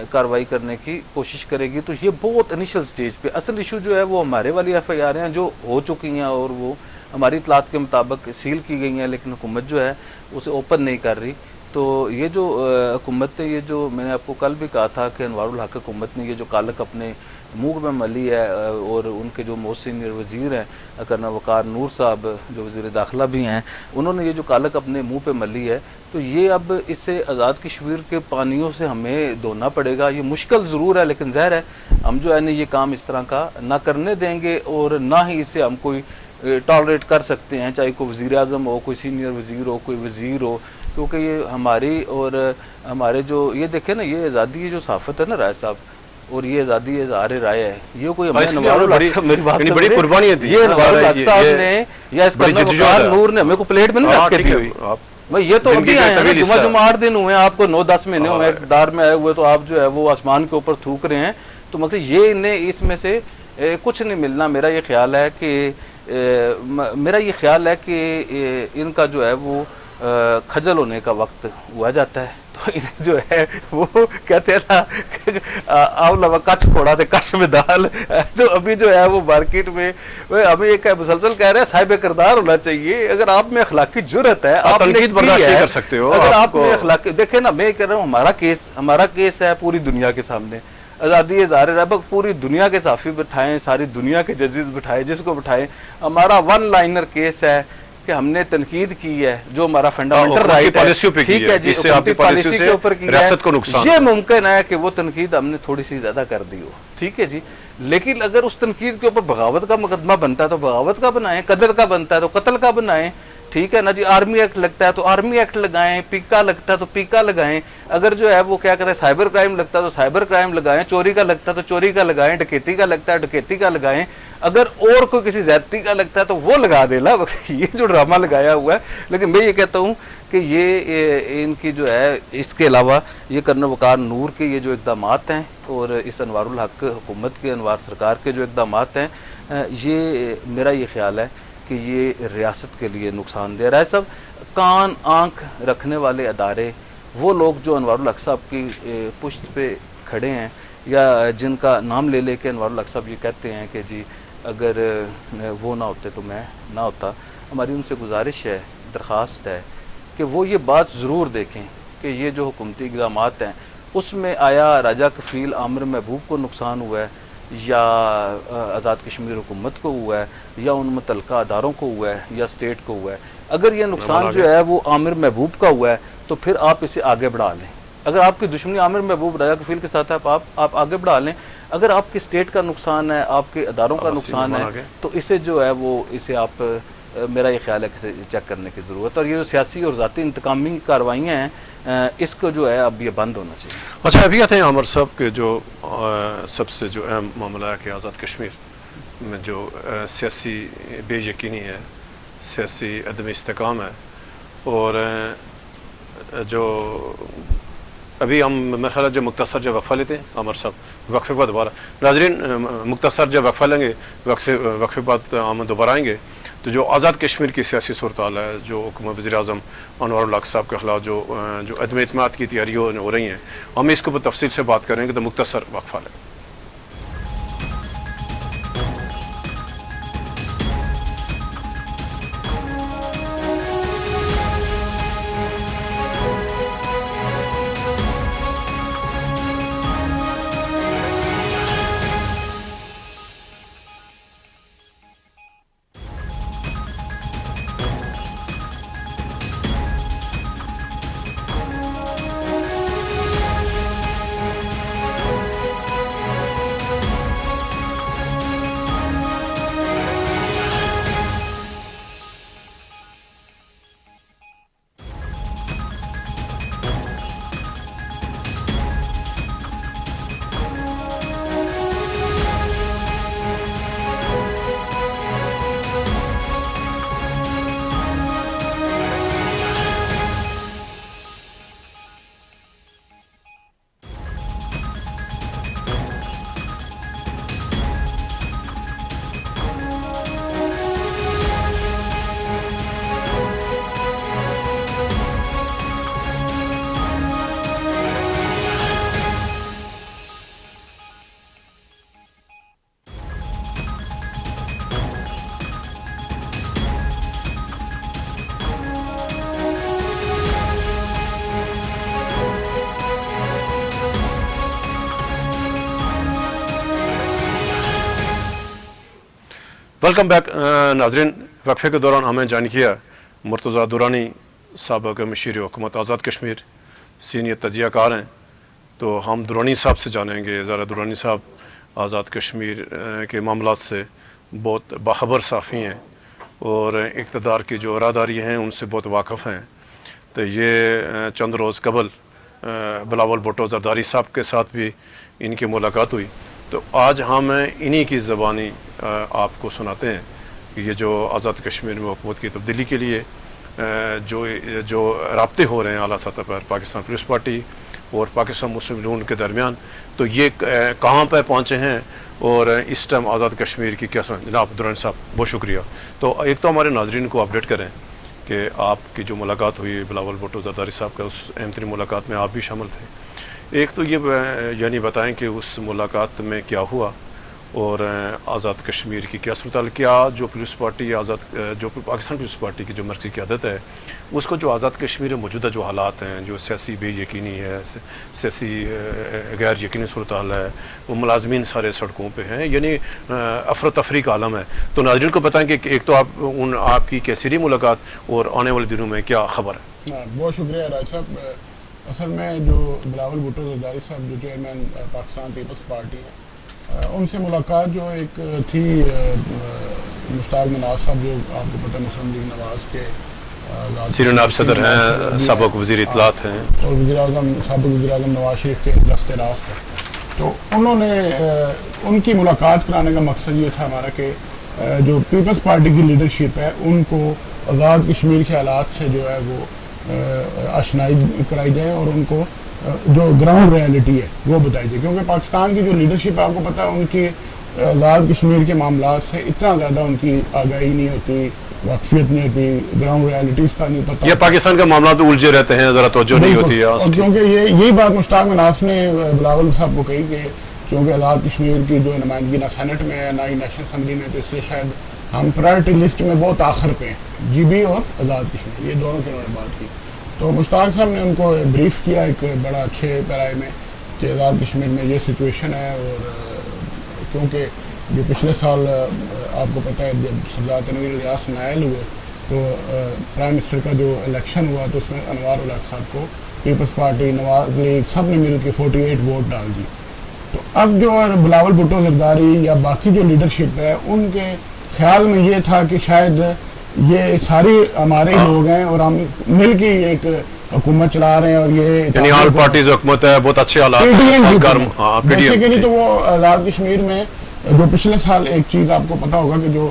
Speaker 1: کارروائی کرنے کی کوشش کرے گی. تو یہ بہت انیشل سٹیج پہ، اصل ایشو جو ہے وہ ہمارے والی FIR ہیں جو ہو چکی ہیں اور وہ ہماری اطلاعات کے مطابق سیل کی گئی ہیں، لیکن حکومت جو ہے اسے اوپن نہیں کر رہی. تو یہ جو حکومت نے، یہ جو میں نے آپ کو کل بھی کہا تھا کہ انوار الحق حکومت نے یہ جو کالک اپنے منہ میں ملی ہے، اور ان کے جو موسٹ سینئر وزیر ہیں کرنل وقار نور صاحب جو وزیر داخلہ بھی ہیں، انہوں نے یہ جو کالک اپنے منہ پہ ملی ہے، تو یہ اب اسے آزاد کشمیر کے پانیوں سے ہمیں دھونا پڑے گا. یہ مشکل ضرور ہے لیکن ظاہر ہے ہم جو ہے نا یہ کام اس طرح کا نہ کرنے دیں گے، اور نہ ہی اسے ہم کوئی ٹالریٹ کر سکتے ہیں، چاہے کوئی وزیر اعظم ہو، کوئی سینئر وزیر ہو، کوئی وزیر ہو، کیونکہ یہ ہماری اور ہمارے جو یہ دیکھیں نا یہ آزادی جو صحافت ہے نا رائے صاحب اور یہ آزادی اظہار رائے ہے یہ کوئی انوار الحق صاحب میری بات
Speaker 2: بڑی قربانیاں دی
Speaker 1: یہ انوار الحق صاحب نے یا اس کا وقار نور نے میرے کو پلیٹ میں نہیں رکھ کے دی ہوئی بھائی یہ تو ابھی آئے ہیں جمعہ جمعہ 8 دن ہوئے ہیں آپ کو 9-10 مہینے ہوئے اقتدار میں آئے ہوئے تو آپ جو ہے وہ آسمان کے اوپر تھوک رہے ہیں تو مقصد یہ انہیں اس میں سے کچھ نہیں ملنا میرا یہ خیال کہ ان کا جو ہے وہ کھجل ہونے کا وقت ہوا جاتا ہے تو انہیں جو ہے وہ کہتے ہیں نا آؤ کچھ کھوڑا تھے کش میں دال تو ابھی جو ہے وہ مارکیٹ میں ابھی ایک مسلسل کہہ رہے ہیں صاحب کردار ہونا چاہیے اگر آپ میں اخلاقی جرت ہے آپ
Speaker 2: تنقید برداشت نہیں کر سکتے ہو
Speaker 1: اگر آپ میں اخلاقی دیکھیں نا میں کہہ رہا ہوں ہمارا کیس ہے پوری دنیا کے سامنے آزادی اظہار رائے پوری دنیا کے صحافی بٹھائیں ساری دنیا کے ججز بٹھائے جس کو بٹھائیں ہمارا ون لائنر کیس ہے کہ ہم نے تنقید کی ہے جو ہمارا فنڈامنٹل رائٹ ہے ٹھیک ہے جی پالیسی کے اوپر کی ہے یہ ممکن ہے کہ وہ تنقید ہم نے تھوڑی سی زیادہ کر دی ہو ٹھیک ہے جی لیکن اگر اس تنقید کے اوپر بغاوت کا مقدمہ بنتا ہے تو بغاوت کا بنائیں قتل کا بنتا ہے تو قتل کا بنائیں ٹھیک ہے نا جی آرمی ایکٹ لگتا ہے تو آرمی ایکٹ لگائیں پیکا لگتا ہے تو پیکا لگائیں اگر جو ہے وہ کیا کہتے ہیں سائبر کرائم لگتا ہے تو سائبر کرائم لگائیں چوری کا لگتا ہے تو چوری کا لگائیں ڈکیتی کا لگتا ہے ڈکیتی کا لگائیں اگر اور کوئی کسی زیادتی کا لگتا ہے تو وہ لگا دے لا یہ جو ڈرامہ لگایا ہوا ہے لیکن میں یہ کہتا ہوں کہ یہ ان کی جو ہے اس کے علاوہ یہ کرنل وقار نور کے یہ جو اقدامات ہیں اور اس انوار الحق حکومت کے انوار سرکار کے جو اقدامات ہیں یہ میرا یہ خیال ہے کہ یہ ریاست کے لیے نقصان دہ رہا ہے سب کان آنکھ رکھنے والے ادارے وہ لوگ جو انوار الحق صاحب کی پشت پہ کھڑے ہیں یا جن کا نام لے لے کے انوار الحق صاحب یہ کہتے ہیں کہ جی اگر وہ نہ ہوتے تو میں نہ ہوتا ہماری ان سے گزارش ہے درخواست ہے کہ وہ یہ بات ضرور دیکھیں کہ یہ جو حکومتی اقدامات ہیں اس میں آیا راجہ کفیل عامر محبوب کو نقصان ہوا ہے یا آزاد کشمیر حکومت کو ہوا ہے یا ان متعلقہ اداروں کو ہوا ہے یا اسٹیٹ کو ہوا ہے اگر یہ نقصان جو ہے وہ عامر محبوب کا ہوا ہے تو پھر آپ اسے آگے بڑھا لیں اگر آپ کی دشمنی عامر محبوب راجہ کفیل کے ساتھ ہے آپ آگے بڑھا لیں اگر آپ کی اسٹیٹ کا نقصان ہے آپ کے اداروں کا نقصان ہے تو اسے جو ہے وہ اسے آپ میرا یہ خیال ہے کہ چیک کرنے کی ضرورت ہے اور یہ جو سیاسی اور ذاتی انتقامی کاروائیاں ہیں اس کو جو ہے اب یہ بند ہونا چاہیے
Speaker 2: اچھا ابھی آتے ہیں عامر صاحب کے جو سب سے جو اہم معاملہ ہے کہ آزاد کشمیر میں جو سیاسی بے یقینی ہے سیاسی عدم استحکام ہے اور جو ابھی ہم مرحلہ جو مختصر جو وقفہ لیتے ہیں عامر صاحب وقفے بعد دوبارہ ناظرین مختصر جو وقفہ لیں گے وقفے بعد ہم دوبارہ آئیں گے تو جو آزاد کشمیر کی سیاسی صورتحال ہے جو حکومت وزیر اعظم انوار الحق صاحب کے خلاف جو عدم اعتماد کی تیاریاں ہو رہی ہیں ہم اس کے اوپر تفصیل سے بات کریں گے تو مختصر وقفہ لیں ویلکم بیک ناظرین وقفے کے دوران ہمیں جان کیا مرتضیٰ درانی سابق مشیر حکومت آزاد کشمیر سینئر تجزیہ کار ہیں تو ہم درانی صاحب سے جانیں گے ذرا درانی صاحب آزاد کشمیر کے معاملات سے بہت باخبر صحافی ہیں اور اقتدار کی جو اراداری ہیں ان سے بہت واقف ہیں تو یہ چند روز قبل بلاول بھٹو زرداری صاحب کے ساتھ بھی ان کی ملاقات ہوئی. تو آج ہم انہی کی زبانی آپ کو سناتے ہیں کہ یہ جو آزاد کشمیر میں حکومت کی تبدیلی کے لیے جو رابطے ہو رہے ہیں اعلیٰ سطح پر پاکستان پیپلز پارٹی اور پاکستان مسلم لیگ کے درمیان، تو یہ کہاں پہ پہنچے ہیں اور اس ٹائم آزاد کشمیر کی کیا جناب عبدالرحمن صاحب بہت شکریہ. تو ایک تو ہمارے ناظرین کو اپڈیٹ کریں کہ آپ کی جو ملاقات ہوئی بلاول بھٹو زرداری صاحب کا، اس اہم ترین ملاقات میں آپ بھی شامل تھے. ایک تو یہ یعنی بتائیں کہ اس ملاقات میں کیا ہوا اور آزاد کشمیر کی کیا صورتحال، کیا جو پیپلز پارٹی جو پاکستان پیپلز پارٹی کی جو مرکزی قیادت ہے اس کو جو آزاد کشمیر میں موجودہ جو حالات ہیں، جو سیاسی بے یقینی ہے، سیاسی غیر یقینی صورتحال ہے، وہ ملازمین سارے سڑکوں پہ ہیں، یعنی افراتفری کا عالم ہے. تو ناظرین کو بتائیں کہ ایک تو آپ کی کیسی رہی ملاقات اور آنے والے دنوں میں کیا خبر ہے.
Speaker 3: بہت شکریہ راج صاحب. اصل میں جو بلاول بھٹو زرداری صاحب جو چیئرمین پاکستان پیپلز پارٹی ہے، ان سے ملاقات جو ایک تھی مشتاق مناز صاحب، جو آپ کو پتہ ہے مسلم لیگ نواز کے
Speaker 2: سینئر نائب صدر ہیں، سابق وزیر اطلاعات ہیں
Speaker 3: اور سابق وزیر اعظم نواز شریف کے دست راست ہے. تو انہوں نے ان کی ملاقات کرانے کا مقصد یہ تھا ہمارا کہ جو پیپلز پارٹی کی لیڈرشپ ہے ان کو آزاد کشمیر کے حالات سے جو ہے وہ آشنائی کرائی جائے اور ان کو جو گراؤنڈ ریالٹی ہے وہ بتائی جائے. کیونکہ پاکستان کی جو لیڈرشپ ہے آپ کو پتہ ہے ان کی آزاد کشمیر کے معاملات سے اتنا زیادہ ان کی آگاہی نہیں ہوتی، واقفیت نہیں ہوتی، گراؤنڈ ریالٹیز کا نہیں پتہ.
Speaker 2: یہ پاکستان کے معاملات میں الجھے رہتے ہیں، ذرا توجہ نہیں ہوتی ہے.
Speaker 3: اور کیونکہ یہی بات مشتاق مناز نے بلاول صاحب کو کہی کہ چونکہ آزاد کشمیر کی جو نمائندگی نہ سینٹ میں ہے نہ ہی نیشنل اسمبلی میں، تو اس لیے شاید ہم پرائرٹی لسٹ میں بہت آخر پہ ہیں، جی بی اور آزاد کشمیر، یہ دونوں کی انہوں نے بات کی. تو مشتاق صاحب نے ان کو بریف کیا ایک بڑا اچھے پیرائے میں کہ آزاد کشمیر میں یہ سچویشن ہے. اور کیونکہ جو پچھلے سال آپ کو پتہ ہے جب سردار تنویر الیاس نائل ہوئے تو پرائم منسٹر کا جو الیکشن ہوا تو اس میں انوار الحق صاحب کو پیپلز پارٹی، نواز لیگ سب نے مل کے 48 ووٹ ڈال دی. تو اب جو بلاول بھٹو زرداری یا باقی جو لیڈرشپ ہے ان کے خیال میں یہ تھا کہ شاید یہ ساری ہمارے لوگ ہیں اور ہم مل کے ایک حکومت چلا رہے ہیں اور یہ
Speaker 2: یعنی آل پارٹیز حکومت ہے، بہت اچھے حالات.
Speaker 3: بیسیکلی تو وہ آزاد کشمیر میں جو پچھلے سال ایک چیز آپ کو پتا ہوگا کہ جو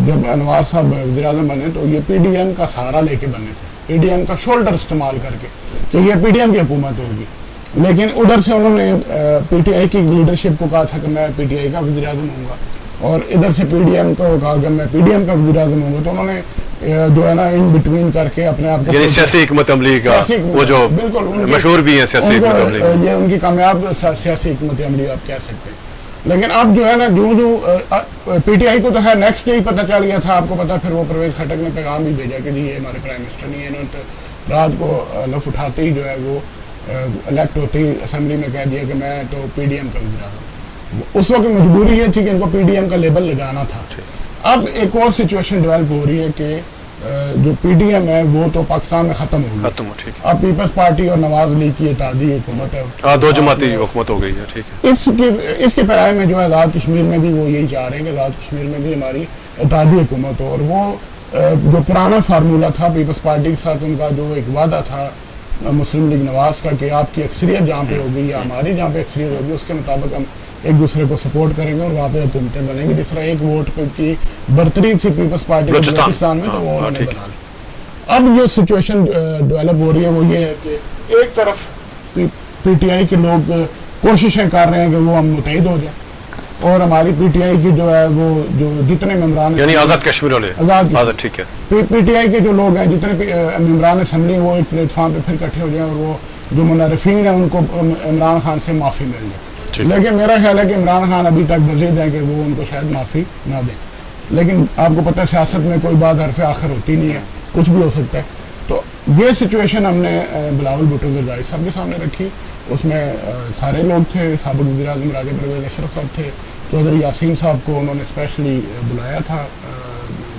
Speaker 3: جب انوار صاحب وزیر اعظم بنے تو یہ پی ڈی ایم کا سہارا لے کے بنے تھے، پی ڈی ایم کا شولڈر استعمال کر کے کہ یہ پی ڈی ایم کی حکومت ہوگی. لیکن ادھر سے انہوں نے پی ٹی آئی کی لیڈرشپ کو کہا تھا کہ میں پی ٹی آئی کا وزیر اعظم ہوں گا، اور ادھر سے پی ڈی ایم کو کہا کہ میں پی ڈی ایم کا وزیر اعظم ہوں گا. تو انہوں نے جو ہے نا ان بٹوین کر کے اپنے آپ کو
Speaker 2: سیاسی حکمت عملی کا وہ جو مشہور بھی ہیں سیاسی حکمت عملی،
Speaker 3: یہ ان کی کامیاب سیاسی حکمت عملی آپ کہہ سکتے ہیں. لیکن اب جو ہے نا جو پی ٹی آئی کو تو ہے نیکسٹ ڈے ہی پتہ چل گیا تھا، آپ کو پتا، پھر وہ پرویز خٹک نے پیغام بھی بھیجا کہ جی یہ ہمارے پرائم منسٹر نہیں ہے. انہوں نے رات کو لف اٹھاتے ہی جو ہے وہ الیکٹ ہوتے ہی اسمبلی میں کہہ دیا کہ میں تو پی ڈی ایم کا وزیر اعظم. اس وقت مجبوری یہ تھی کہ ان کو پی ڈی ایم کا لیبل لگانا تھا. اب ایک اور سچویشن ڈیولپ ہو رہی ہے کہ جو پی ڈی ایم ہے وہ تو پاکستان میں ختم ہو گئی، اب پیپلز پارٹی اور نواز لیگ کی اتحادی حکومت ہے،
Speaker 2: دو جماعتی حکومت ہو گئی ہے. ٹھیک ہے،
Speaker 3: اس کے پیرائے میں جو ہے آزاد کشمیر میں بھی وہ یہی چاہ رہے ہیں کہ آزاد کشمیر میں بھی ہماری اتحادی حکومت ہو. اور وہ جو پرانا فارمولہ تھا پیپلز پارٹی کے ساتھ ان کا جو ایک وعدہ تھا مسلم لیگ نواز کا کہ آپ کی اکثریت جہاں پہ ہوگی یا ہماری جہاں پہ اکثریت ہوگی اس کے مطابق ہم ایک دوسرے کو سپورٹ کریں گے اور وہاں پہ حکومتیں بنیں گی. جس طرح ایک ووٹ کی برتری تھی پیپلز پارٹی بلوچستان میں تو وہ انہوں نے بنا لی. اب جو سچویشن ڈیولپ ہو رہی ہے وہ یہ ہے کہ ایک طرف پی ٹی آئی کے لوگ کوششیں کر رہے ہیں کہ وہ ہم متحد ہو جائیں، اور ہماری پی ٹی آئی کی جو ہے وہ جو جتنے ممبران
Speaker 2: یعنی آزاد کشمیر والے ٹھیک ہے،
Speaker 3: پی ٹی آئی کے جو لوگ ہیں جتنے ممبران اسمبلی وہ ایک پلیٹ فارم پہ پھر اکٹھے ہو جائیں اور وہ جو منحرفین ہیں ان کو عمران خان سے معافی مل جائے. لیکن میرا خیال ہے کہ عمران خان ابھی تک مزید ہیں کہ وہ ان کو شاید معافی نہ دیں. لیکن آپ کو پتہ ہے سیاست میں کوئی بات حرف آخر ہوتی نہیں ہے، کچھ بھی ہو سکتا ہے. تو یہ سچویشن ہم نے بلاول بھٹو زرداری صاحب کے سامنے رکھی. اس میں سارے لوگ تھے، سابق وزیر اعظم راجہ پرویز اشرف صاحب تھے، چودھری یاسین صاحب کو انہوں نے اسپیشلی بلایا تھا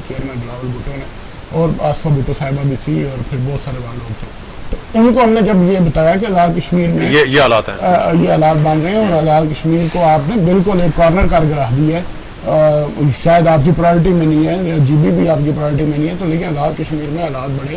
Speaker 3: چیئرمین بلاول بھٹو نے، اور آصفہ بھٹو صاحبہ بھی تھی اور پھر بہت سارے وہاں لوگ تھے. تو ان کو ہم نے جب یہ بتایا کہ آزاد کشمیر میں یہ حالات ہیں، یہ حالات بن رہے ہیں اور آزاد کشمیر کو آپ نے بالکل ایک کارنر کر کے رکھ دیا ہے، شاید آپ کی پرائرٹی میں نہیں ہے، جی بی بھی آپ کی پرائرٹی میں نہیں ہے، تو لیکن آزاد کشمیر میں حالات بڑے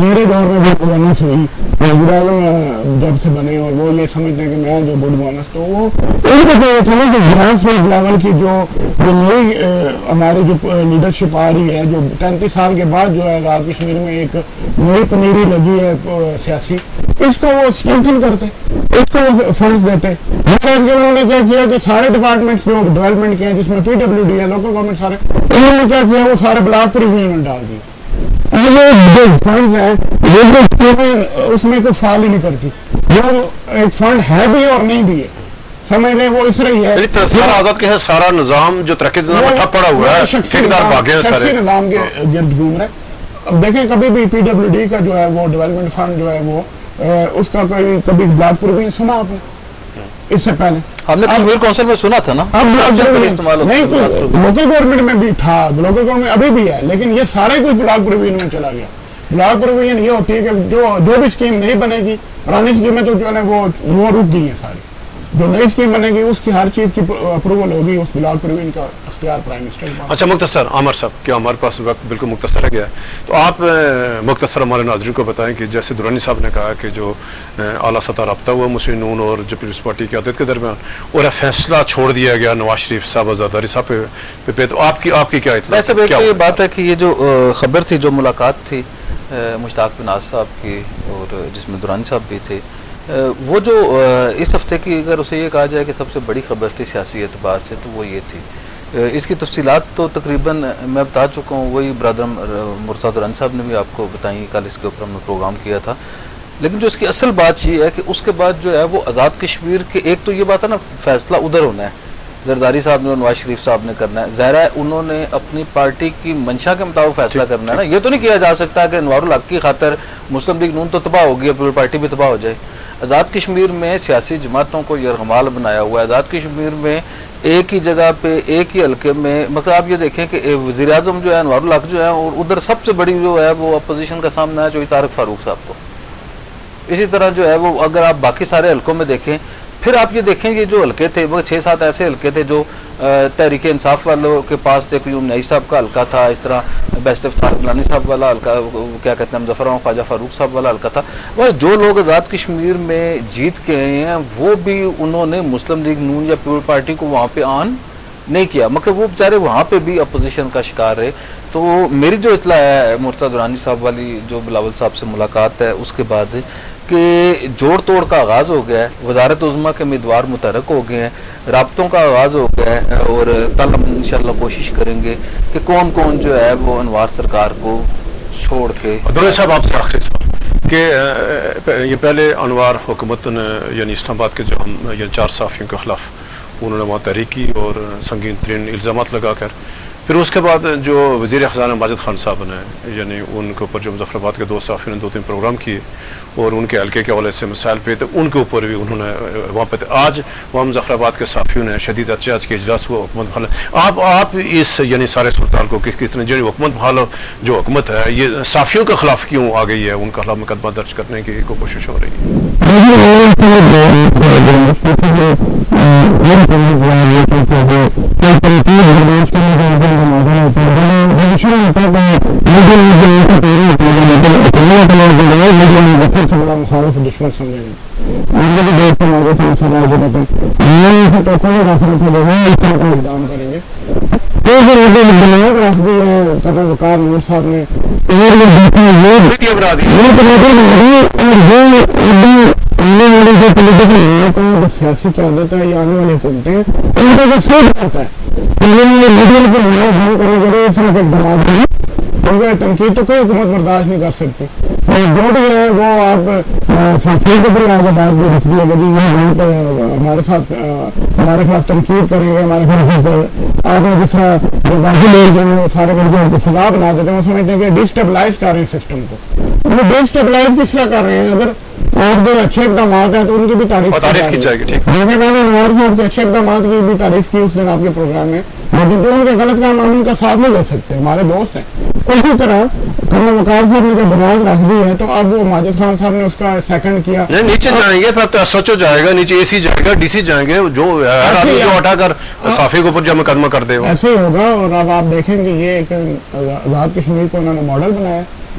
Speaker 3: میرے دور میں جو گورننس ہوئی وزیر اعظم جب سے بنے اور وہ یہ سمجھتے ہیں کہ میں جو گڈ گورننس تو وہ ان کو یہ تھا نا کہ گراس روٹ لیول کی جو نئی ہماری جو لیڈرشپ آ رہی ہے جو 33 سال کے بعد جو ہے آزاد کشمیر میں ایک نئی پنیری لگی ہے سیاسی اس کو وہ اسٹرینتھن کرتے اس کو وہ فنڈز دیتے انہوں نے کیا کیا کہ سارے ڈپارٹمنٹس جو ڈیولپمنٹ کے ہیں جس میں PWD ہے لوکل گورنمنٹ سارے انہوں نے کیا کیا وہ سارے بلاک پر ریویو میں ڈال دیے جو فنڈز ہیں اس میں کوئی فعال ہی نہیں کرتی وہ ایک فنڈ ہے بھی اور نہیں بھی ہے سمجھ لیں وہ اس رہی ہے
Speaker 2: سارا آزاد کے سارا نظام جو ترقی ٹھپ پڑا ہوا ہے
Speaker 3: شخصی نظام کے گرد گھوم رہے اب دیکھیں کبھی بھی PWD کا جو ہے وہ ڈیولپمنٹ فنڈ جو ہے وہ اس کا کوئی کبھی بلاک پر بھی نہیں سنا آپ نے اس سے پہلے
Speaker 1: ہم نے کشمیر کونسل میں سنا تھا نا
Speaker 3: نہیں تو لوکل گورنمنٹ میں بھی تھا لوکل گورنمنٹ ابھی بھی ہے لیکن یہ سارے کوئی بلاک پروویژن میں چلا گیا بلاک پروویژن یہ ہوتی ہے کہ جو بھی اسکیم نہیں بنے گی پرانی اسکیمیں تو جو ہے وہ رک گئی ہیں ساری جو نئی اسکیم بنے گی اس کی ہر چیز کی اپروول ہوگی اس بلاک پروویژن کا اختیار پرائم منسٹر کے پاس.
Speaker 2: اچھا مختصر عامر صاحب کیا ہمارے پاس وقت بالکل مختصر رہ گیا ہے تو آپ مختصر ہمارے ناظرین کو بتائیں کہ جیسے درانی صاحب نے کہا کہ جو اعلیٰ سطح رابطہ ہوا مسلم نون اور پیپلز پارٹی کی قیادت کے درمیان اور فیصلہ چھوڑ دیا گیا نواز شریف صاحب آزاداری صاحب پہ تو آپ کی کیا اطلاع؟
Speaker 1: ویسے یہ بات ہے کہ یہ جو خبر تھی جو ملاقات تھی مشتاق بن ناز صاحب کی اور جس میں درانی صاحب بھی تھے وہ جو اس ہفتے کی اگر اسے یہ کہا جائے کہ سب سے بڑی خبر تھی سیاسی اعتبار سے تو وہ یہ تھی اس کی تفصیلات تو تقریباً میں بتا چکا ہوں وہی برادر مرتضیٰ درانی صاحب نے بھی آپ کو بتائیں کل اس کے اوپر ہم نے پروگرام کیا تھا لیکن جو اس کی اصل بات یہ ہے کہ اس کے بعد جو ہے وہ آزاد کشمیر کے ایک تو یہ بات ہے نا فیصلہ ادھر ہونا ہے زرداری صاحب نے نواز شریف صاحب نے کرنا ہے ظاہر ہے انہوں نے اپنی پارٹی کی منشا کے مطابق فیصلہ کرنا ہے نا یہ تو نہیں کیا جا سکتا کہ انوار الحق کی خاطر مسلم لیگ نون تو تباہ ہوگی اور پوری پارٹی بھی تباہ ہو جائے. آزاد کشمیر میں سیاسی جماعتوں کو یرغمال بنایا ہوا ہے. آزاد کشمیر میں ایک ہی جگہ پہ ایک ہی حلقے میں مطلب آپ یہ دیکھیں کہ وزیر اعظم جو ہے انوار الحق جو ہے اور ادھر سب سے بڑی جو ہے وہ اپوزیشن کا سامنا ہے جو طارق فاروق صاحب کو. اسی طرح جو ہے وہ اگر آپ باقی سارے حلقوں میں دیکھیں پھر آپ یہ دیکھیں یہ جو حلقے تھے وہ 6-7 ایسے حلقے تھے جو تحریک انصاف والوں کے پاس تھے. قیوم نئی صاحب کا حلقہ تھا, اس طرح بیسٹ افتخار گیلانی صاحب والا حلقہ, کیا کہتے ہیں مظفر احمد خواجہ فاروق صاحب والا حلقہ تھا. وہ جو لوگ آزاد کشمیر میں جیت کے آئے ہیں وہ بھی انہوں نے مسلم لیگ نون یا پیپل پارٹی کو وہاں پہ آن نہیں کیا, مگر وہ بیچارے وہاں پہ بھی اپوزیشن کا شکار رہے. تو میری جو اطلاع ہے مرتضیٰ درانی صاحب والی جو بلاول صاحب سے ملاقات ہے اس کے بعد کہ جوڑ توڑ کا آغاز ہو گیا ہے, وزارت عظمیٰ کے امیدوار متحرک ہو گئے ہیں, رابطوں کا آغاز ہو گیا ہے اور کل ہم انشاءاللہ کوشش کریں گے کہ کون کون جو ہے وہ انوار سرکار کو چھوڑ کے.
Speaker 2: درانی صاحب آپ سے آخری سوال کہ یہ پہلے انوار حکومت نے یعنی اسلام آباد کے جو ہم یعنی 4 صحافیوں کے خلاف انہوں نے وہاں تحریک کی اور سنگین ترین الزامات لگا کر پھر اس کے بعد جو وزیر خزانہ ماجد خان صاحب نے یعنی ان کے اوپر جو مظفر آباد کے 2 صحافیوں نے 2-3 پروگرام کیے اور ان کے حلقے کے حوالے سے مسائل پہ تو ان کے اوپر بھی انہوں نے وہاں پہ آج وہاں مظفر آباد کے صحافیوں نے شدید احتجاج کے اجلاس ہوا حکومت بحال. آپ اس یعنی سارے صورتحال کو کس طرح جو حکومت بحال جو حکومت ہے یہ صحافیوں کے خلاف کیوں آ گئی ہے, ان کے خلاف مقدمہ درج کرنے کی کوشش ہو رہی ہے؟
Speaker 3: مخالف دشمن سمجھے اقدام کریں گے رکھ دی ہے کرنل وقار نور صاحب نے سیاسی قیادت ہے یا آنے والی حکومتیں ان کو سوچ کرتا ہے کیونکہ تنقید تو کوئی حکومت برداشت نہیں کر سکتی. جو بھی ہے وہ آپ صحافیوں کے بھی آگے بات بھی رکھ دی ہے وہاں پہ ہمارے ساتھ ہمارے خلاف تنقید کریں گے, ہمارے خلاف آگے جس طرح جو باقی لوگ جو ہیں سارے کو فضا بنا دیتے ہیں وہ سمجھتے ہیں کہ ڈسٹیبلائز کر رہے ہیں سسٹم کو. وہ ڈسٹیبلائز کس طرح کر رہے ہیں؟ اگر آپ جو اچھے اقدامات ہیں تو ان کی بھی تعریف کی جائے گی. جیسے میں نے انوار صاحب کے اچھے اقدامات کی بھی تعریف کی اس دن آپ کے پروگرام میں, لیکن جو ان کے غلط کام ہم ان کا ساتھ نہیں دے سکتے, ہمارے دوست ہیں. اسی طرح کرنل وقار صاحب نے جو بنیاد رکھ دی ہے تو اب وہ ماجد خان صاحب نے اس کا سیکنڈ کیا.
Speaker 2: نیچے جائیں گے پھر SHO جائے گا, نیچے AC جائے گا, DC جائیں گے, جو اٹھا کر صحافی کے اوپر جو مقدمہ کر دے ایسے
Speaker 3: ہی ہوگا. اور اب آپ دیکھیں گے یہ ایک آزاد کشمیر کو انہوں نے ماڈل بنایا,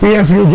Speaker 3: PFUJ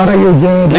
Speaker 3: RIUJ,